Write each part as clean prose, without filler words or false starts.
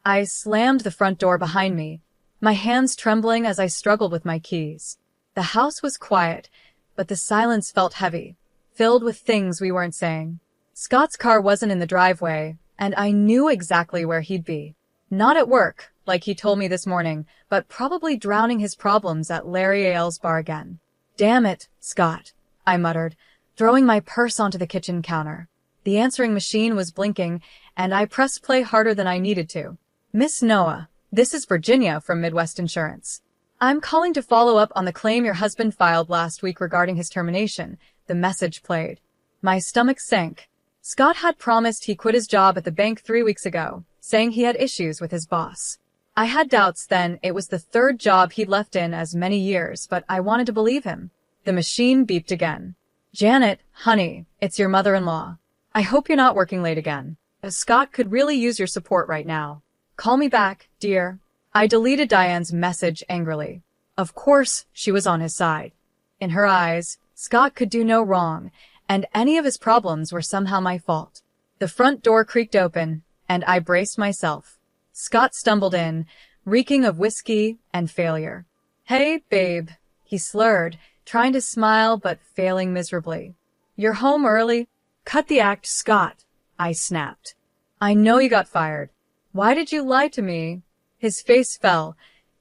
I slammed the front door behind me, my hands trembling as I struggled with my keys. The house was quiet, but the silence felt heavy, filled with things we weren't saying. Scott's car wasn't in the driveway, and I knew exactly where he'd be. Not at work, like he told me this morning, but probably drowning his problems at Larry Ailes' bar again. "Damn it, Scott," I muttered, throwing my purse onto the kitchen counter. The answering machine was blinking, and I pressed play harder than I needed to. "Miss Noah, this is Virginia from Midwest Insurance. I'm calling to follow up on the claim your husband filed last week regarding his termination," the message played. My stomach sank. Scott had promised he quit his job at the bank 3 weeks ago, saying he had issues with his boss. I had doubts then. It was the third job he'd left in as many years, but I wanted to believe him. The machine beeped again. "Janet, honey, it's your mother-in-law. I hope you're not working late again. Scott could really use your support right now. Call me back, dear." I deleted Diane's message angrily. Of course, she was on his side. In her eyes, Scott could do no wrong, and any of his problems were somehow my fault. The front door creaked open, and I braced myself. Scott stumbled in, reeking of whiskey and failure. "Hey, babe," he slurred, trying to smile but failing miserably. "You're home early?" "Cut the act, Scott," I snapped. "I know you got fired. Why did you lie to me?" His face fell,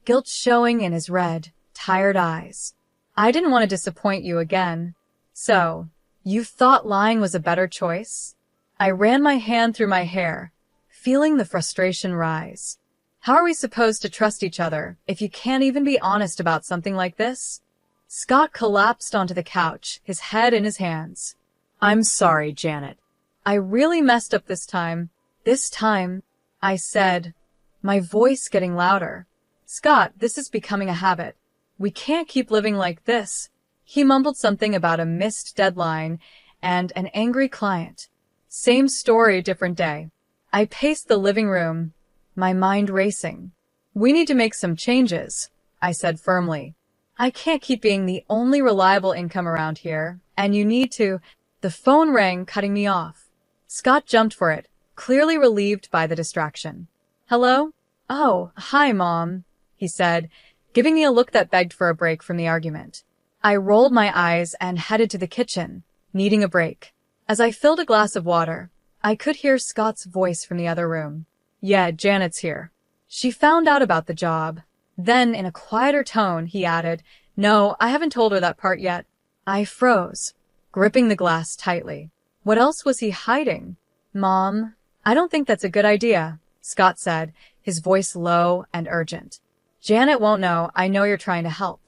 guilt showing in his red, tired eyes. "I didn't want to disappoint you again." "So, you thought lying was a better choice?" I ran my hand through my hair, feeling the frustration rise. How are we supposed to trust each other if you can't even be honest about something like this? Scott collapsed onto the couch, his head in his hands. "I'm sorry, Janet. I really messed up this time." "This time," I said, my voice getting louder. "Scott, this is becoming a habit. We can't keep living like this." He mumbled something about a missed deadline and an angry client. Same story, different day. I paced the living room, my mind racing. "We need to make some changes," I said firmly. "I can't keep being the only reliable income around here, and you need to—" The phone rang, cutting me off. Scott jumped for it, clearly relieved by the distraction. "Hello?" "Oh, hi, Mom," he said, giving me a look that begged for a break from the argument. I rolled my eyes and headed to the kitchen, needing a break. As I filled a glass of water, I could hear Scott's voice from the other room. "Yeah, Janet's here. She found out about the job." Then, in a quieter tone, he added, "No, I haven't told her that part yet." I froze, gripping the glass tightly. What else was he hiding? "Mom, I don't think that's a good idea," Scott said, his voice low and urgent. "Janet won't know. I know you're trying to help."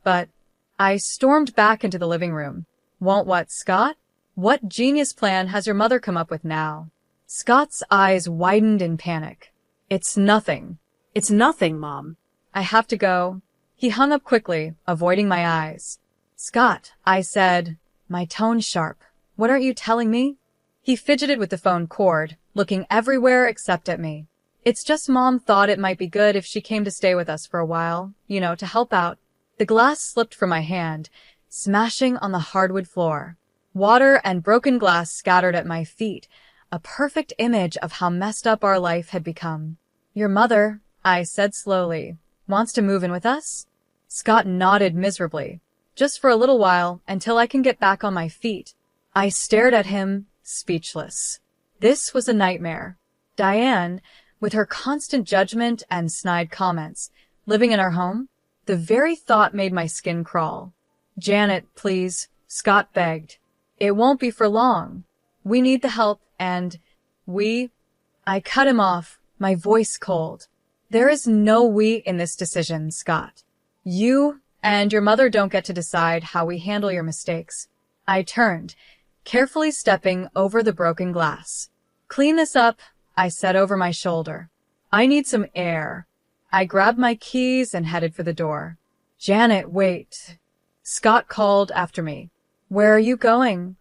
But I stormed back into the living room. "Won't what, Scott? What genius plan has your mother come up with now?" Scott's eyes widened in panic. "It's nothing." "It's nothing, Mom." "I have to go." He hung up quickly, avoiding my eyes. "Scott," I said, my tone sharp, "what aren't you telling me?" He fidgeted with the phone cord, looking everywhere except at me. "It's just Mom thought it might be good if she came to stay with us for a while, to help out." The glass slipped from my hand, smashing on the hardwood floor. Water and broken glass scattered at my feet, a perfect image of how messed up our life had become. "Your mother," I said slowly, "wants to move in with us?" Scott nodded miserably. "Just for a little while, until I can get back on my feet." I stared at him, speechless. This was a nightmare. Diane, with her constant judgment and snide comments, living in our home? The very thought made my skin crawl. "Janet, please," Scott begged. "It won't be for long. We need the help, and I cut him off, my voice cold. "There is no we in this decision, Scott. You and your mother don't get to decide how we handle your mistakes." I turned, carefully stepping over the broken glass. "Clean this up," I said over my shoulder. "I need some air." I grabbed my keys and headed for the door. "Janet, wait," Scott called after me. "Where are you going?"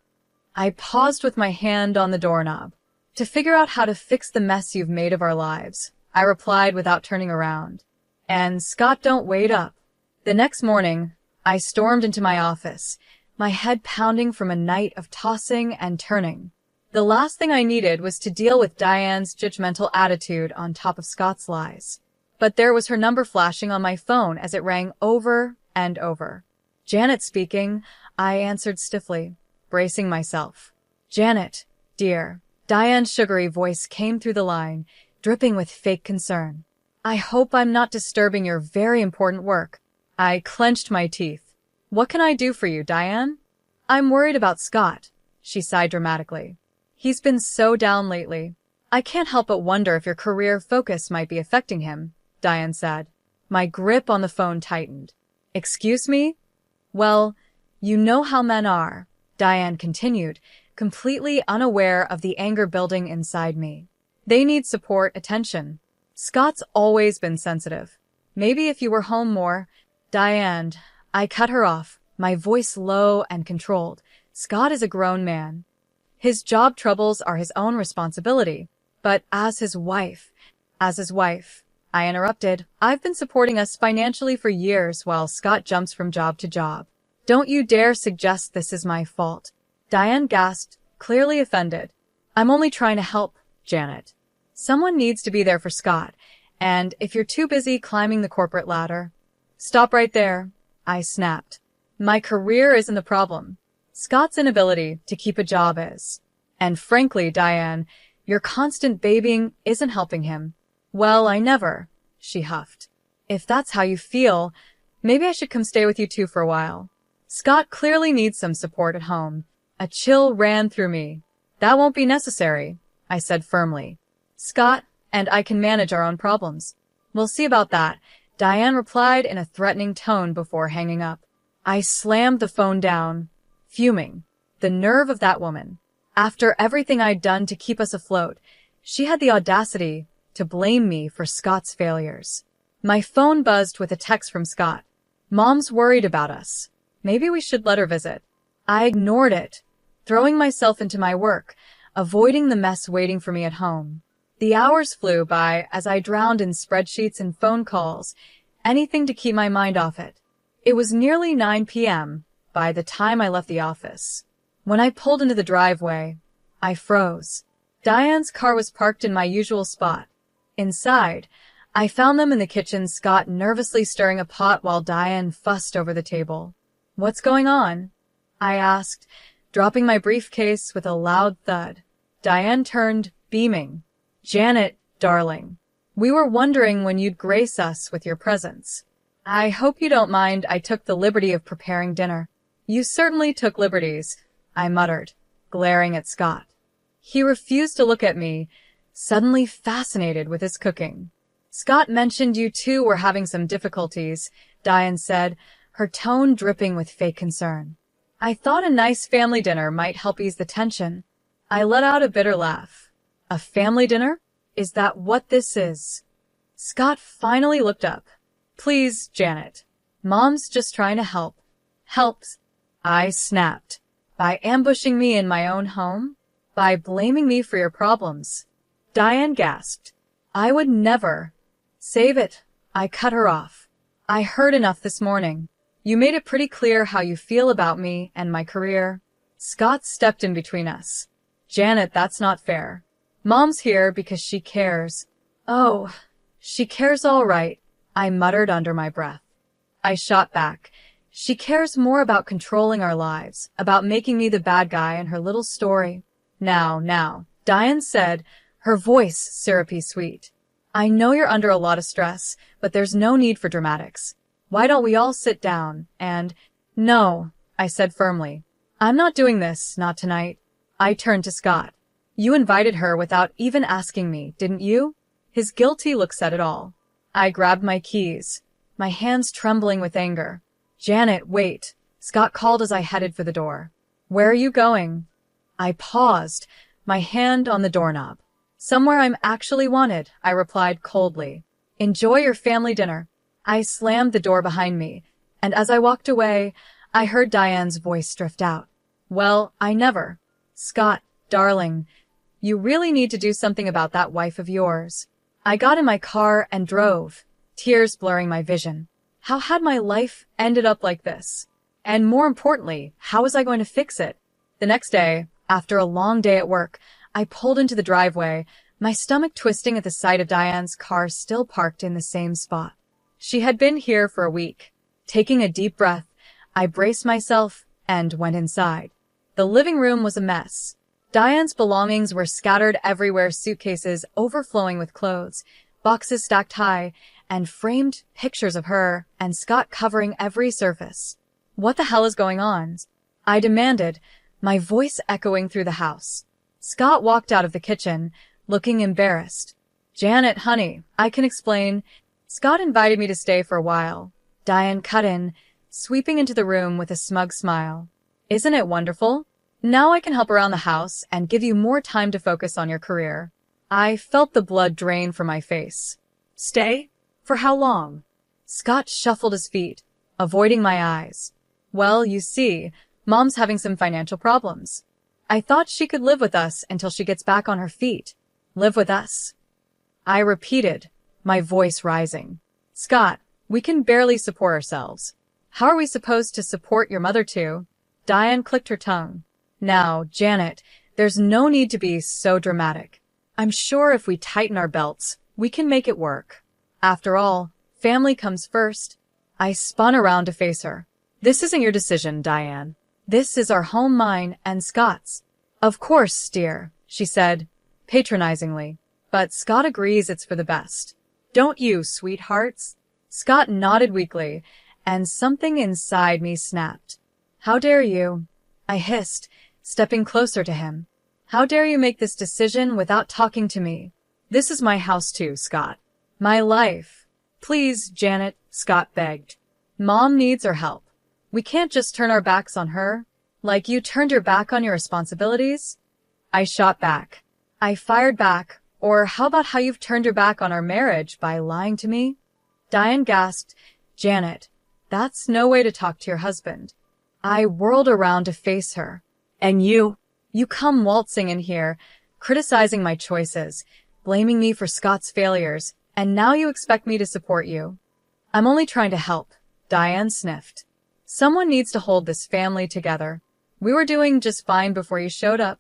I paused with my hand on the doorknob. "To figure out how to fix the mess you've made of our lives," I replied without turning around. And Scott, don't wait up. The next morning, I stormed into my office, my head pounding from a night of tossing and turning. The last thing I needed was to deal with Diane's judgmental attitude on top of Scott's lies. But there was her number flashing on my phone as it rang over and over. Janet speaking, I answered stiffly, bracing myself. Janet, dear. Diane's sugary voice came through the line, dripping with fake concern. I hope I'm not disturbing your very important work. I clenched my teeth. What can I do for you, Diane? I'm worried about Scott, she sighed dramatically. He's been so down lately. I can't help but wonder if your career focus might be affecting him, Diane said. My grip on the phone tightened. Excuse me? Well, you know how men are, Diane continued, completely unaware of the anger building inside me. They need support, attention. Scott's always been sensitive. Maybe if you were home more, Diane. I cut her off, my voice low and controlled. Scott is a grown man. His job troubles are his own responsibility. But as his wife, I interrupted, I've been supporting us financially for years while Scott jumps from job to job. Don't you dare suggest this is my fault. Diane gasped, clearly offended. I'm only trying to help, Janet. Someone needs to be there for Scott, and if you're too busy climbing the corporate ladder... Stop right there, I snapped. My career isn't the problem. Scott's inability to keep a job is. And frankly, Diane, your constant babying isn't helping him. Well, I never, she huffed. If that's how you feel, maybe I should come stay with you two for a while. Scott clearly needs some support at home. A chill ran through me. That won't be necessary, I said firmly. Scott and I can manage our own problems. We'll see about that, Diane replied in a threatening tone before hanging up. I slammed the phone down, fuming. The nerve of that woman. After everything I'd done to keep us afloat, she had the audacity to blame me for Scott's failures. My phone buzzed with a text from Scott. Mom's worried about us. Maybe we should let her visit. I ignored it, throwing myself into my work, avoiding the mess waiting for me at home. The hours flew by as I drowned in spreadsheets and phone calls, anything to keep my mind off it. It was nearly 9 p.m. by the time I left the office. When I pulled into the driveway, I froze. Diane's car was parked in my usual spot. Inside, I found them in the kitchen, Scott nervously stirring a pot while Diane fussed over the table. What's going on? I asked, dropping my briefcase with a loud thud. Diane turned, beaming. Janet, darling, we were wondering when you'd grace us with your presence. I hope you don't mind I took the liberty of preparing dinner. You certainly took liberties, I muttered, glaring at Scott. He refused to look at me, suddenly fascinated with his cooking. Scott mentioned you two were having some difficulties, Diane said, her tone dripping with fake concern. I thought a nice family dinner might help ease the tension. I let out a bitter laugh. A family dinner? Is that what this is? Scott finally looked up. Please, Janet. Mom's just trying to help. Helps? I snapped. By ambushing me in my own home? By blaming me for your problems? Diane gasped. I would never. Save it. I cut her off. I heard enough this morning. You made it pretty clear how you feel about me and my career. Scott stepped in between us. Janet, that's not fair. Mom's here because she cares. Oh, she cares all right, I muttered under my breath. I shot back. She cares more about controlling our lives, about making me the bad guy in her little story. Now, Diane said, her voice syrupy sweet. I know you're under a lot of stress, but there's no need for dramatics. Why don't we all sit down and... No, I said firmly. I'm not doing this, not tonight. I turned to Scott. You invited her without even asking me, didn't you? His guilty look said it all. I grabbed my keys, my hands trembling with anger. Janet, wait, Scott called as I headed for the door. Where are you going? I paused, my hand on the doorknob. Somewhere I'm actually wanted, I replied coldly. Enjoy your family dinner. I slammed the door behind me, and as I walked away, I heard Diane's voice drift out. Well, I never. Scott, darling, you really need to do something about that wife of yours. I got in my car and drove, tears blurring my vision. How had my life ended up like this? And more importantly, how was I going to fix it? The next day, After a long day at work, I pulled into the driveway, my stomach twisting at the sight of Diane's car still parked in the same spot. She had been here for a week. Taking a deep breath, I braced myself and went inside. The living room was a mess. Diane's belongings were scattered everywhere, suitcases overflowing with clothes, boxes stacked high, and framed pictures of her and Scott covering every surface. "What the hell is going on?" I demanded, my voice echoing through the house. Scott walked out of the kitchen, looking embarrassed. "Janet, honey, I can explain." Scott invited me to stay for a while. Diane cut in, sweeping into the room with a smug smile. "Isn't it wonderful? Now I can help around the house and give you more time to focus on your career." I felt the blood drain from my face. "Stay? For how long?" Scott shuffled his feet, avoiding my eyes. "Well, you see, Mom's having some financial problems. I thought she could live with us until she gets back on her feet." "Live with us?" I repeated, my voice rising. "Scott, we can barely support ourselves. How are we supposed to support your mother too?" Diane clicked her tongue. "Now, Janet, there's no need to be so dramatic. I'm sure if we tighten our belts, we can make it work. After all, family comes first." I spun around to face her. "This isn't your decision, Diane. This is our home, mine and Scott's." "Of course, dear," she said, patronizingly. "But Scott agrees it's for the best. Don't you, sweethearts?" Scott nodded weakly, and something inside me snapped. "How dare you?" I hissed, stepping closer to him. "How dare you make this decision without talking to me? This is my house too, Scott. My life." "Please, Janet," Scott begged. "Mom needs our help. We can't just turn our backs on her. Like you turned your back on your responsibilities?" I shot back. I fired back. "Or how about how you've turned your back on our marriage by lying to me?" Diane gasped. "Janet, that's no way to talk to your husband." I whirled around to face her. "And you come waltzing in here, criticizing my choices, blaming me for Scott's failures, and now you expect me to support you." "I'm only trying to help," Diane sniffed. "Someone needs to hold this family together. We were doing just fine before you showed up."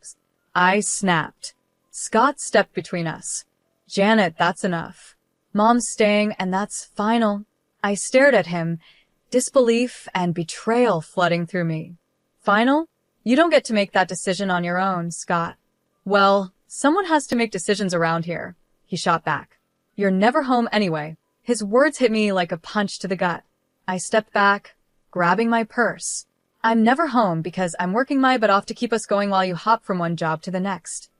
I snapped. Scott stepped between us. "Janet, that's enough. Mom's staying, and that's final." I stared at him, disbelief and betrayal flooding through me. "Final? You don't get to make that decision on your own, Scott." "Well, someone has to make decisions around here," he shot back. "You're never home anyway." His words hit me like a punch to the gut. I stepped back, grabbing my purse. "I'm never home because I'm working my butt off to keep us going while you hop from one job to the next."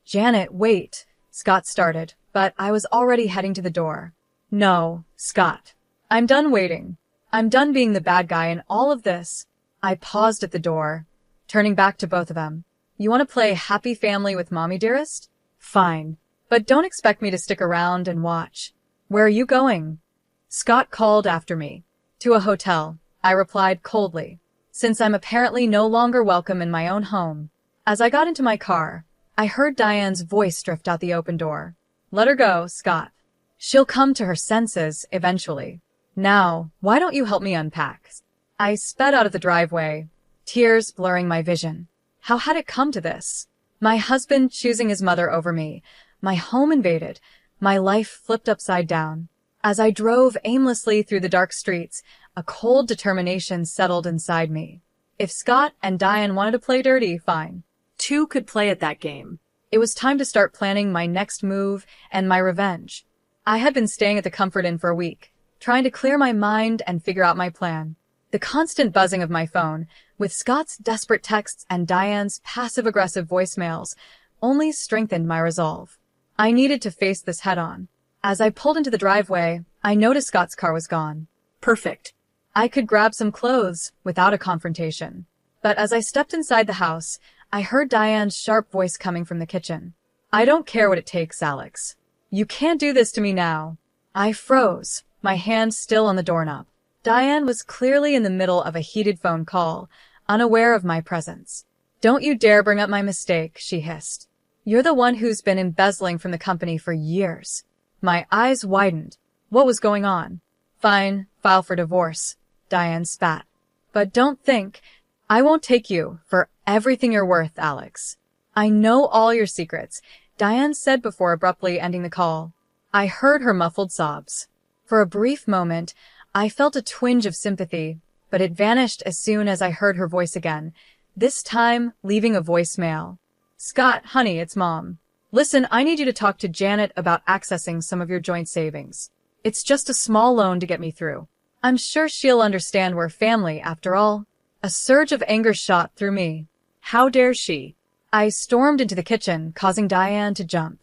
"Janet, wait," Scott started, but I was already heading to the door. "No, Scott. I'm done waiting. I'm done being the bad guy in all of this." I paused at the door, turning back to both of them. "You want to play happy family with Mommy, dearest? Fine. But don't expect me to stick around and watch." "Where are you going?" Scott called after me. "To a hotel," I replied coldly, since I'm apparently no longer welcome in my own home. As I got into my car, I heard Diane's voice drift out the open door. "Let her go, Scott. She'll come to her senses eventually. Now, why don't you help me unpack?" I sped out of the driveway, tears blurring my vision. How had it come to this? My husband choosing his mother over me, my home invaded, my life flipped upside down. As I drove aimlessly through the dark streets, a cold determination settled inside me. If Scott and Diane wanted to play dirty, fine. Two could play at that game. It was time to start planning my next move and my revenge. I had been staying at the Comfort Inn for a week, trying to clear my mind and figure out my plan. The constant buzzing of my phone, with Scott's desperate texts and Diane's passive-aggressive voicemails, only strengthened my resolve. I needed to face this head-on. As I pulled into the driveway, I noticed Scott's car was gone. Perfect. I could grab some clothes without a confrontation. But as I stepped inside the house, I heard Diane's sharp voice coming from the kitchen. "I don't care what it takes, Alex. You can't do this to me now." I froze, my hand still on the doorknob. Diane was clearly in the middle of a heated phone call, unaware of my presence. "Don't you dare bring up my mistake," she hissed. "You're the one who's been embezzling from the company for years." My eyes widened. What was going on? "Fine, file for divorce," Diane spat. "But don't think I won't take you for everything you're worth, Alex. I know all your secrets, Diane said before abruptly ending the call. I heard her muffled sobs. For a brief moment, I felt a twinge of sympathy, but it vanished as soon as I heard her voice again, this time leaving a voicemail. Scott, honey, it's Mom. Listen, I need you to talk to Janet about accessing some of your joint savings. It's just a small loan to get me through. I'm sure she'll understand we're family, after all. A surge of anger shot through me. How dare she? I stormed into the kitchen, causing Diane to jump.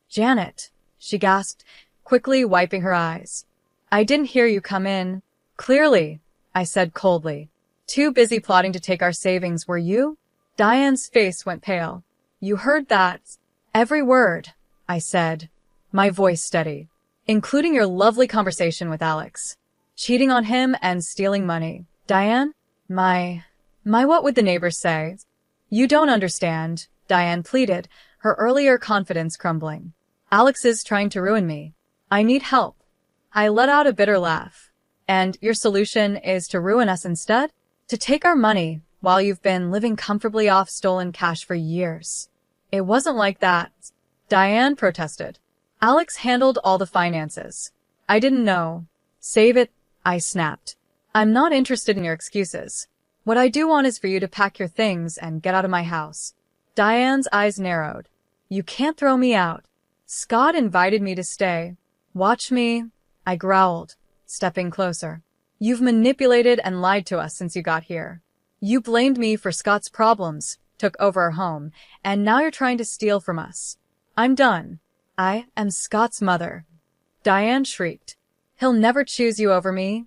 Janet, she gasped, quickly wiping her eyes. I didn't hear you come in. Clearly, I said coldly. Too busy plotting to take our savings, were you? Diane's face went pale. You heard that? Every word, I said, my voice steady. Including your lovely conversation with Alex. Cheating on him and stealing money. Diane? My what would the neighbors say? You don't understand, Diane pleaded, her earlier confidence crumbling. Alex is trying to ruin me. I need help. I let out a bitter laugh. And your solution is to ruin us instead? To take our money while you've been living comfortably off stolen cash for years. It wasn't like that, Diane protested. Alex handled all the finances. I didn't know. Save it, I snapped. I'm not interested in your excuses. What I do want is for you to pack your things and get out of my house. Diane's eyes narrowed. You can't throw me out. Scott invited me to stay. Watch me, I growled, stepping closer. You've manipulated and lied to us since you got here. You blamed me for Scott's problems, took over our home, and now you're trying to steal from us. I'm done. I am Scott's mother. Diane shrieked. He'll never choose you over me.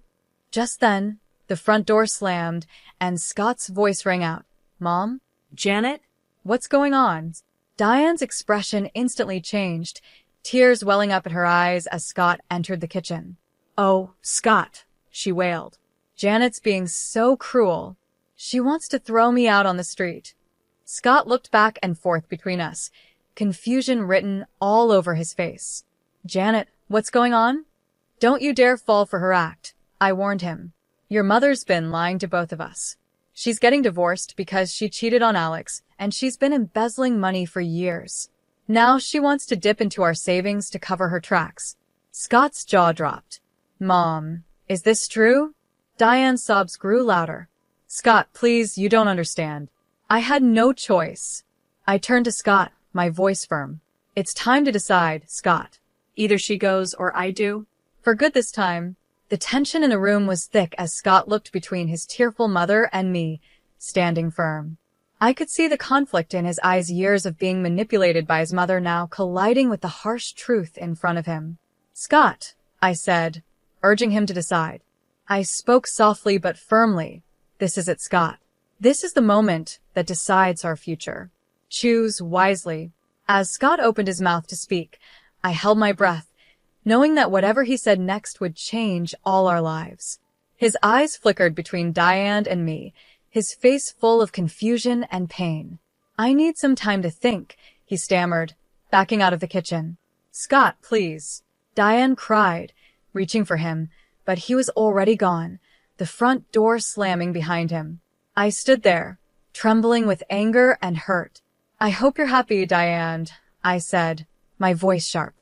Just then, the front door slammed, and Scott's voice rang out. Mom? Janet? What's going on? Diane's expression instantly changed, tears welling up at her eyes as Scott entered the kitchen. Oh, Scott, she wailed. Janet's being so cruel. She wants to throw me out on the street. Scott looked back and forth between us, confusion written all over his face. Janet, what's going on? Don't you dare fall for her act, I warned him. Your mother's been lying to both of us. She's getting divorced because she cheated on Alex, and she's been embezzling money for years. Now she wants to dip into our savings to cover her tracks. Scott's jaw dropped. Mom, is this true? Diane's sobs grew louder. Scott, please, you don't understand. I had no choice. I turned to Scott, my voice firm. It's time to decide, Scott. Either she goes or I do. For good this time. The tension in the room was thick as Scott looked between his tearful mother and me, standing firm. I could see the conflict in his eyes, years of being manipulated by his mother now colliding with the harsh truth in front of him. Scott, I said, urging him to decide. I spoke softly but firmly. This is it, Scott. This is the moment that decides our future. Choose wisely. As Scott opened his mouth to speak, I held my breath, knowing that whatever he said next would change all our lives. His eyes flickered between Diane and me, his face full of confusion and pain. I need some time to think, he stammered, backing out of the kitchen. Scott, please. Diane cried, reaching for him, but he was already gone, the front door slamming behind him. I stood there, trembling with anger and hurt. I hope you're happy, Diane, I said, my voice sharp.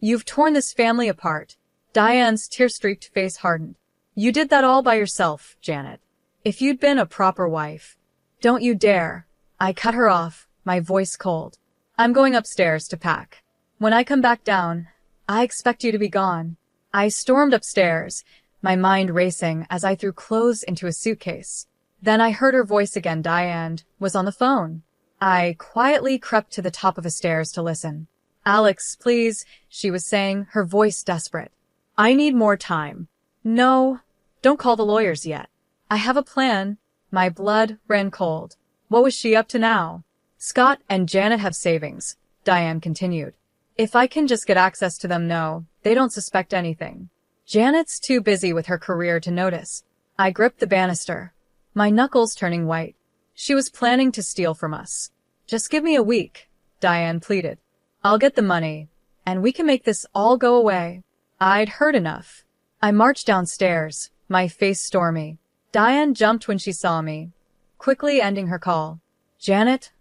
You've torn this family apart. Diane's tear-streaked face hardened. You did that all by yourself, Janet. If you'd been a proper wife. Don't you dare. I cut her off, my voice cold. I'm going upstairs to pack. When I come back down, I expect you to be gone. I stormed upstairs, my mind racing as I threw clothes into a suitcase. Then I heard her voice again. Diane was on the phone. I quietly crept to the top of the stairs to listen. Alex, please, she was saying, her voice desperate. I need more time. No, don't call the lawyers yet. I have a plan. My blood ran cold. What was she up to now? Scott and Janet have savings, Diane continued. If I can just get access to them, no, they don't suspect anything. Janet's too busy with her career to notice. I gripped the banister, my knuckles turning white. She was planning to steal from us. Just give me a week, Diane pleaded. I'll get the money, and we can make this all go away. I'd heard enough. I marched downstairs, my face stormy. Diane jumped when she saw me, quickly ending her call. Janet,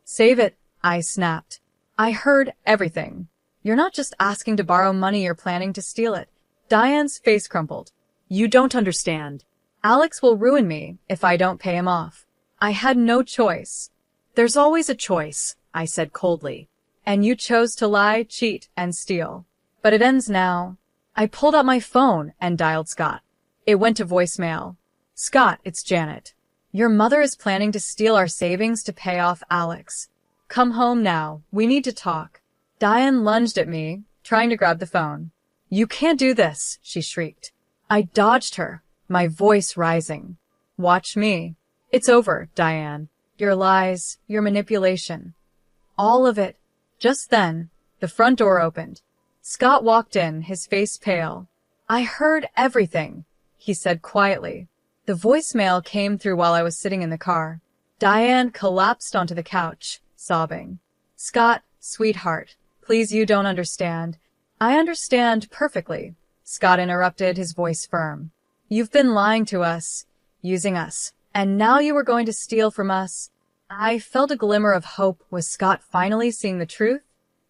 save it, I snapped. I heard everything. You're not just asking to borrow money, you're planning to steal it. Diane's face crumpled. You don't understand. Alex will ruin me if I don't pay him off. I had no choice. There's always a choice, I said coldly. And you chose to lie, cheat, and steal. But it ends now. I pulled out my phone and dialed Scott. It went to voicemail. Scott, it's Janet. Your mother is planning to steal our savings to pay off Alex. Come home now. We need to talk. Diane lunged at me, trying to grab the phone. You can't do this, she shrieked. I dodged her, my voice rising. Watch me. It's over, Diane. Your lies, your manipulation. All of it. Just then, the front door opened. Scott walked in, his face pale. I heard everything, he said quietly. The voicemail came through while I was sitting in the car. Diane collapsed onto the couch, sobbing. Scott, sweetheart, please, you don't understand. I understand perfectly, Scott interrupted, his voice firm. You've been lying to us, using us, and now you are going to steal from us. I felt a glimmer of hope. Was Scott finally seeing the truth?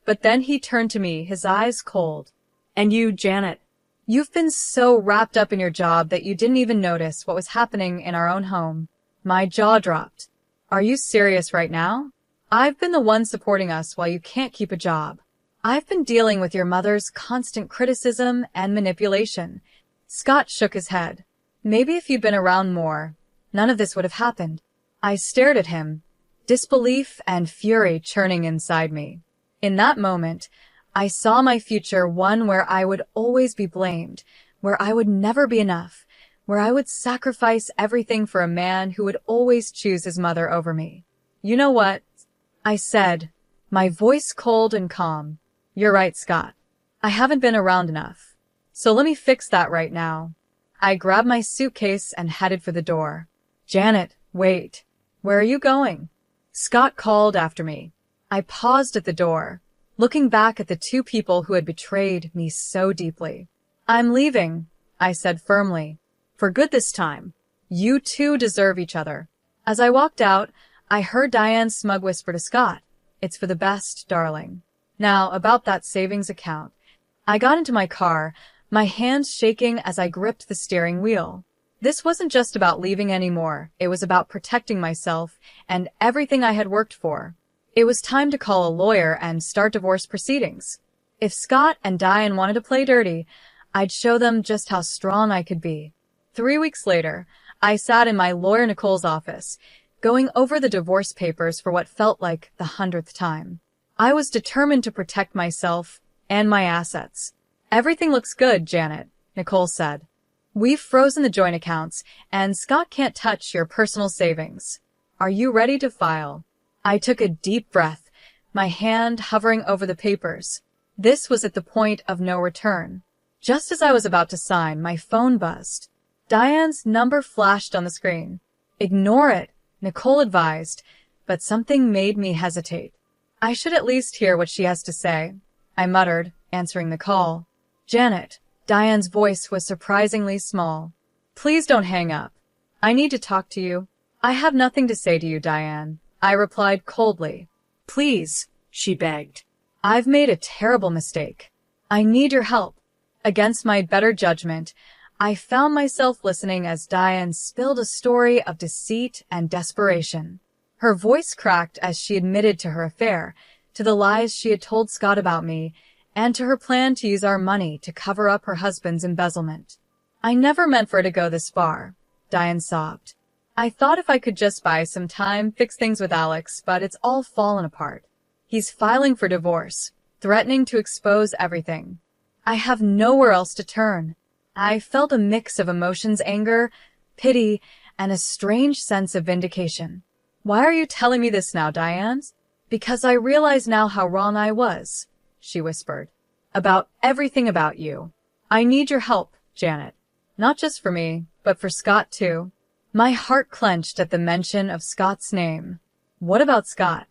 But then he turned to me, his eyes cold. And you, Janet, you've been so wrapped up in your job that you didn't even notice what was happening in our own home. My jaw dropped. Are you serious right now? I've been the one supporting us while you can't keep a job. I've been dealing with your mother's constant criticism and manipulation. Scott shook his head. Maybe if you'd been around more, none of this would have happened. I stared at him, disbelief and fury churning inside me. In that moment, I saw my future, one where I would always be blamed, where I would never be enough, where I would sacrifice everything for a man who would always choose his mother over me. You know what? I said, my voice cold and calm. You're right, Scott. I haven't been around enough. So let me fix that right now. I grabbed my suitcase and headed for the door. Janet, wait. Where are you going? Scott called after me. I paused at the door, looking back at the two people who had betrayed me so deeply. I'm leaving, I said firmly. For good this time. You two deserve each other. As I walked out, I heard Diane's smug whisper to Scott. It's for the best, darling. Now, about that savings account. I got into my car, my hands shaking as I gripped the steering wheel. This wasn't just about leaving anymore. It was about protecting myself and everything I had worked for. It was time to call a lawyer and start divorce proceedings. If Scott and Diane wanted to play dirty, I'd show them just how strong I could be. 3 weeks later, I sat in my lawyer Nicole's office, going over the divorce papers for what felt like the 100th time. I was determined to protect myself and my assets. Everything looks good, Janet, Nicole said. We've frozen the joint accounts, and Scott can't touch your personal savings. Are you ready to file? I took a deep breath, my hand hovering over the papers. This was at the point of no return. Just as I was about to sign, my phone buzzed. Diane's number flashed on the screen. Ignore it, Nicole advised, but something made me hesitate. I should at least hear what she has to say, I muttered, answering the call. Janet, Diane's voice was surprisingly small. Please don't hang up. I need to talk to you. I have nothing to say to you, Diane, I replied coldly. Please, she begged. I've made a terrible mistake. I need your help. Against my better judgment, I found myself listening as Diane spilled a story of deceit and desperation. Her voice cracked as she admitted to her affair, to the lies she had told Scott about me, and to her plan to use our money to cover up her husband's embezzlement. I never meant for it to go this far, Diane sobbed. I thought if I could just buy some time, fix things with Alex, but it's all fallen apart. He's filing for divorce, threatening to expose everything. I have nowhere else to turn. I felt a mix of emotions, anger, pity, and a strange sense of vindication. Why are you telling me this now, Diane? Because I realize now how wrong I was, she whispered. About everything about you. I need your help, Janet. Not just for me, but for Scott too. My heart clenched at the mention of Scott's name. What about Scott?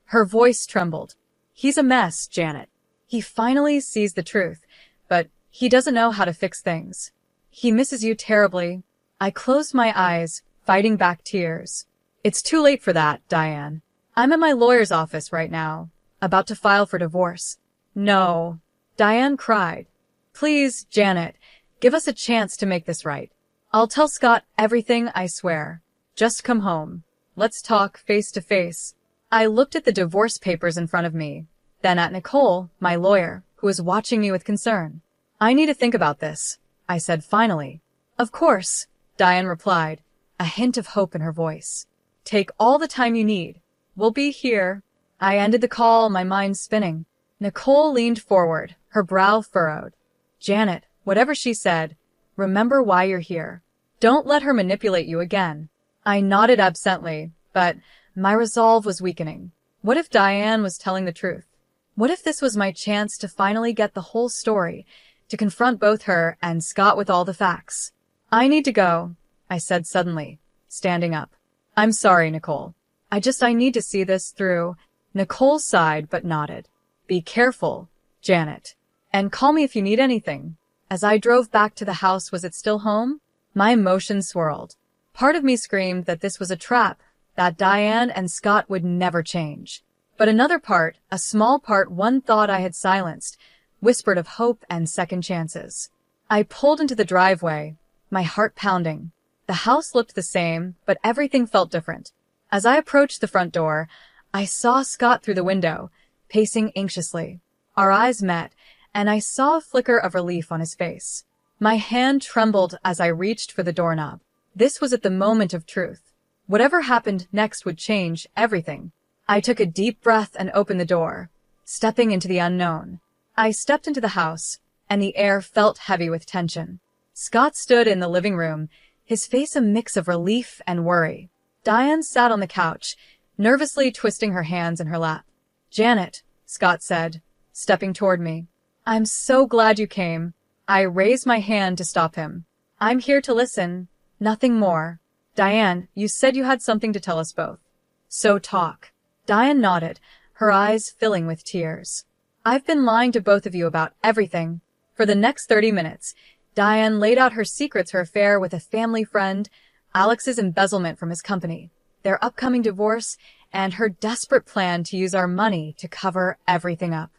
Her voice trembled. He's a mess, Janet. He finally sees the truth, but he doesn't know how to fix things. He misses you terribly. I closed my eyes, fighting back tears. It's too late for that, Diane. I'm at my lawyer's office right now, about to file for divorce. No. Diane cried. Please, Janet, give us a chance to make this right. I'll tell Scott everything, I swear. Just come home. Let's talk face to face. I looked at the divorce papers in front of me, then at Nicole, my lawyer, who was watching me with concern. I need to think about this, I said finally. Of course, Diane replied, a hint of hope in her voice. Take all the time you need. We'll be here. I ended the call, my mind spinning. Nicole leaned forward, her brow furrowed. Janet, whatever she said, remember why you're here. Don't let her manipulate you again. I nodded absently, but my resolve was weakening. What if Diane was telling the truth? What if this was my chance to finally get the whole story, to confront both her and Scott with all the facts? I need to go, I said suddenly, standing up. I'm sorry, Nicole. I need to see this through. Nicole sighed but nodded. Be careful, Janet. And call me if you need anything. As I drove back to the house, was it still home? My emotions swirled. Part of me screamed that this was a trap, that Diane and Scott would never change. But another part, a small part one thought I had silenced, whispered of hope and second chances. I pulled into the driveway, my heart pounding. The house looked the same, but everything felt different. As I approached the front door, I saw Scott through the window, pacing anxiously. Our eyes met, and I saw a flicker of relief on his face. My hand trembled as I reached for the doorknob. This was at the moment of truth. Whatever happened next would change everything. I took a deep breath and opened the door, stepping into the unknown. I stepped into the house, and the air felt heavy with tension. Scott stood in the living room, his face a mix of relief and worry. Diane sat on the couch, nervously twisting her hands in her lap. Janet, Scott said, stepping toward me. I'm so glad you came. I raised my hand to stop him. I'm here to listen. Nothing more. Diane, you said you had something to tell us both. So talk. Diane nodded, her eyes filling with tears. I've been lying to both of you about everything. For the next 30 minutes, Diane laid out her secrets, her affair with a family friend, Alex's embezzlement from his company, their upcoming divorce, and her desperate plan to use our money to cover everything up.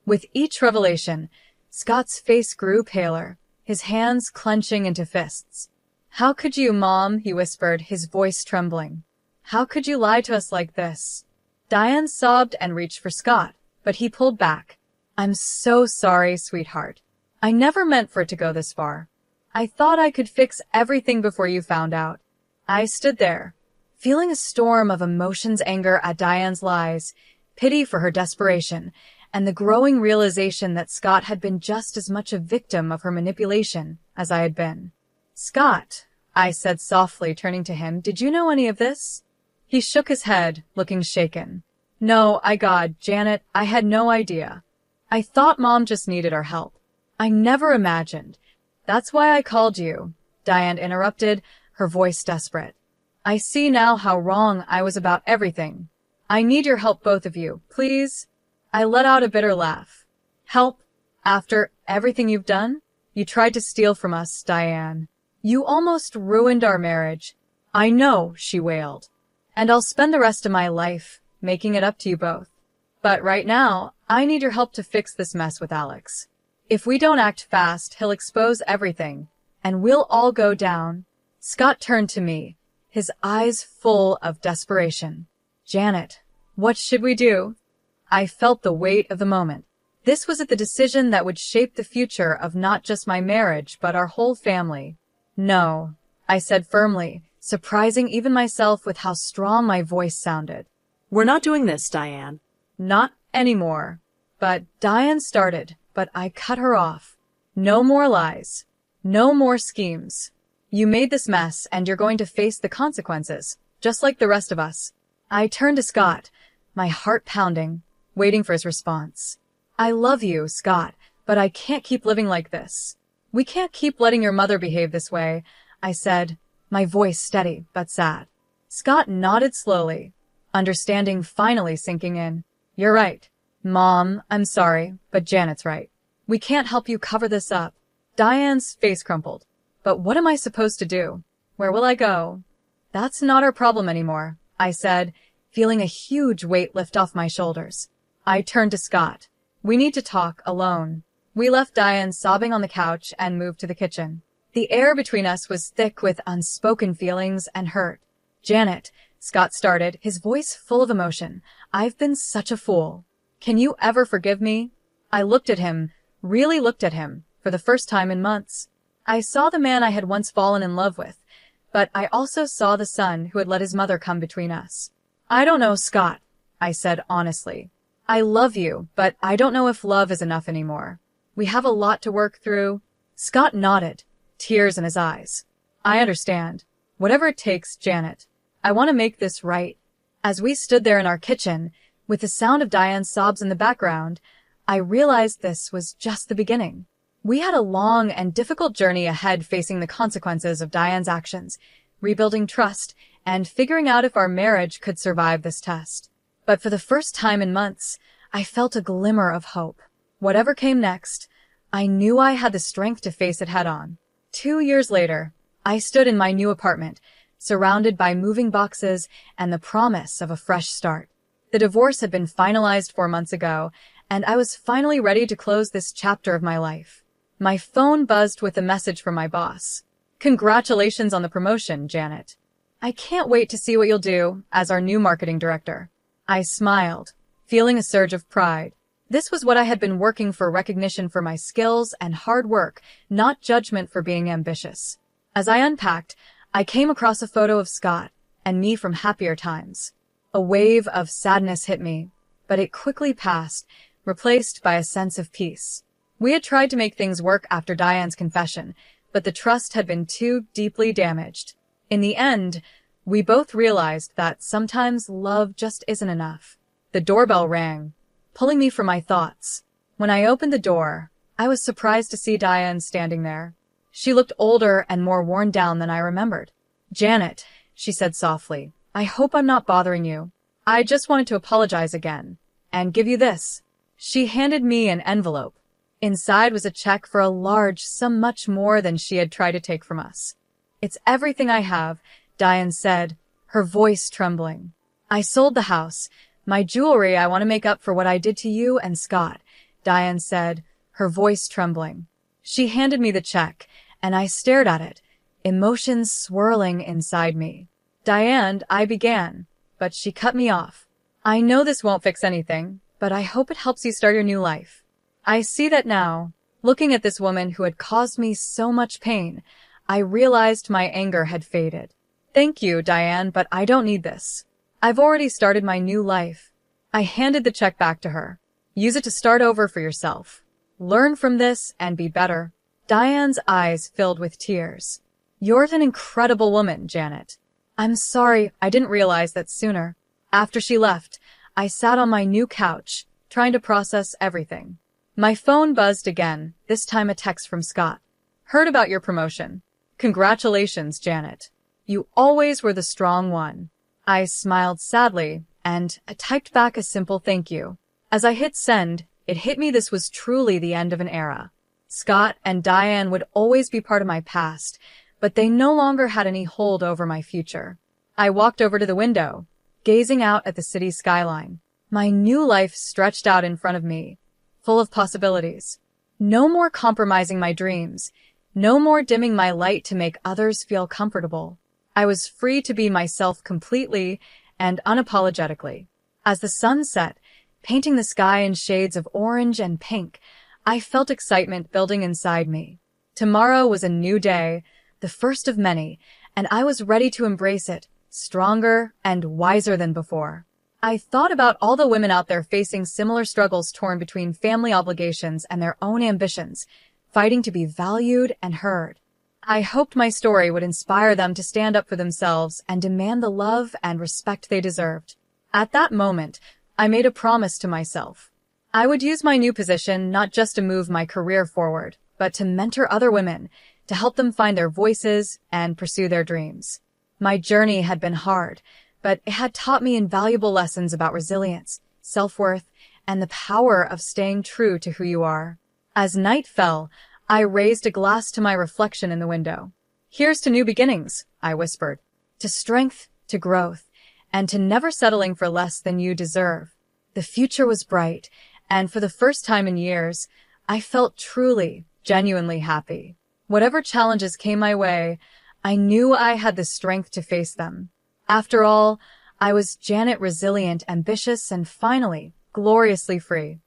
With each revelation, Scott's face grew paler, his hands clenching into fists. How could you, Mom? He whispered, his voice trembling. How could you lie to us like this? Diane sobbed and reached for Scott, but he pulled back. I'm so sorry, sweetheart. I never meant for it to go this far. I thought I could fix everything before you found out. I stood there, feeling a storm of emotions, anger at Diane's lies, pity for her desperation, and the growing realization that Scott had been just as much a victim of her manipulation as I had been. Scott, I said softly, turning to him, did you know any of this? He shook his head, looking shaken. No, Janet, I had no idea. I thought Mom just needed our help. I never imagined. That's why I called you, Diane interrupted, her voice desperate. I see now how wrong I was about everything. I need your help, both of you, please. I let out a bitter laugh. Help? After everything you've done? You tried to steal from us, Diane. You almost ruined our marriage. I know, she wailed. And I'll spend the rest of my life making it up to you both. But right now, I need your help to fix this mess with Alex. If we don't act fast, he'll expose everything, and we'll all go down. Scott turned to me, his eyes full of desperation. Janet, what should we do? I felt the weight of the moment. This was the decision that would shape the future of not just my marriage, but our whole family. No, I said firmly, surprising even myself with how strong my voice sounded. We're not doing this, Diane. Not anymore. But Diane started, but I cut her off. No more lies. No more schemes. You made this mess, and you're going to face the consequences, just like the rest of us. I turned to Scott, my heart pounding, waiting for his response. I love you, Scott, but I can't keep living like this. We can't keep letting your mother behave this way, I said, my voice steady but sad. Scott nodded slowly, understanding finally sinking in. You're right. Mom, I'm sorry, but Janet's right. We can't help you cover this up. Diane's face crumpled. But what am I supposed to do? Where will I go? That's not our problem anymore, I said, feeling a huge weight lift off my shoulders. I turned to Scott. "We need to talk alone." We left Diane sobbing on the couch and moved to the kitchen. The air between us was thick with unspoken feelings and hurt. "Janet," Scott started, his voice full of emotion, "I've been such a fool. Can you ever forgive me?" I looked at him, really looked at him, for the first time in months. I saw the man I had once fallen in love with, but I also saw the son who had let his mother come between us. "I don't know, Scott," I said honestly. "I love you, but I don't know if love is enough anymore. We have a lot to work through." Scott nodded, tears in his eyes. "I understand. Whatever it takes, Janet. I want to make this right." As we stood there in our kitchen, with the sound of Diane's sobs in the background, I realized this was just the beginning. We had a long and difficult journey ahead, facing the consequences of Diane's actions, rebuilding trust, and figuring out if our marriage could survive this test. But for the first time in months, I felt a glimmer of hope. Whatever came next, I knew I had the strength to face it head-on. 2 years later, I stood in my new apartment, surrounded by moving boxes and the promise of a fresh start. The divorce had been finalized 4 months ago, and I was finally ready to close this chapter of my life. My phone buzzed with a message from my boss. "Congratulations on the promotion, Janet. I can't wait to see what you'll do as our new marketing director." I smiled, feeling a surge of pride. This was what I had been working for: recognition for my skills and hard work, not judgment for being ambitious. As I unpacked, I came across a photo of Scott and me from happier times. A wave of sadness hit me, but it quickly passed, replaced by a sense of peace. We had tried to make things work after Diane's confession, but the trust had been too deeply damaged. In the end, we both realized that sometimes love just isn't enough. The doorbell rang, pulling me from my thoughts. When I opened the door, I was surprised to see Diane standing there. She looked older and more worn down than I remembered. "Janet," she said softly, "I hope I'm not bothering you. I just wanted to apologize again and give you this." She handed me an envelope. Inside was a check for a large sum, much more than she had tried to take from us. "It's everything I have," Diane said, her voice trembling. "I sold the house. My jewelry. I want to make up for what I did to you and Scott," Diane said, her voice trembling. She handed me the check, and I stared at it, emotions swirling inside me. "Diane," I began, but she cut me off. "I know this won't fix anything, but I hope it helps you start your new life. I see that now." Looking at this woman who had caused me so much pain, I realized my anger had faded. "Thank you, Diane, but I don't need this. I've already started my new life." I handed the check back to her. "Use it to start over for yourself. Learn from this and be better." Diane's eyes filled with tears. "You're an incredible woman, Janet. I'm sorry I didn't realize that sooner." After she left, I sat on my new couch, trying to process everything. My phone buzzed again, this time a text from Scott. "Heard about your promotion. Congratulations, Janet. You always were the strong one." I smiled sadly, and I typed back a simple thank you. As I hit send, it hit me this was truly the end of an era. Scott and Diane would always be part of my past, but they no longer had any hold over my future. I walked over to the window, gazing out at the city skyline. My new life stretched out in front of me, full of possibilities. No more compromising my dreams, no more dimming my light to make others feel comfortable. I was free to be myself completely and unapologetically. As the sun set, painting the sky in shades of orange and pink, I felt excitement building inside me. Tomorrow was a new day, the first of many, and I was ready to embrace it, stronger and wiser than before. I thought about all the women out there facing similar struggles, torn between family obligations and their own ambitions, fighting to be valued and heard. I hoped my story would inspire them to stand up for themselves and demand the love and respect they deserved. At that moment, I made a promise to myself. I would use my new position not just to move my career forward, but to mentor other women, to help them find their voices and pursue their dreams. My journey had been hard, but it had taught me invaluable lessons about resilience, self-worth, and the power of staying true to who you are. As night fell, I raised a glass to my reflection in the window. "Here's to new beginnings," I whispered. "To strength, to growth, and to never settling for less than you deserve. The future was bright, and for the first time in years, I felt truly, genuinely happy. Whatever challenges came my way, I knew I had the strength to face them. After all, I was Janet, resilient, ambitious, and finally, gloriously free.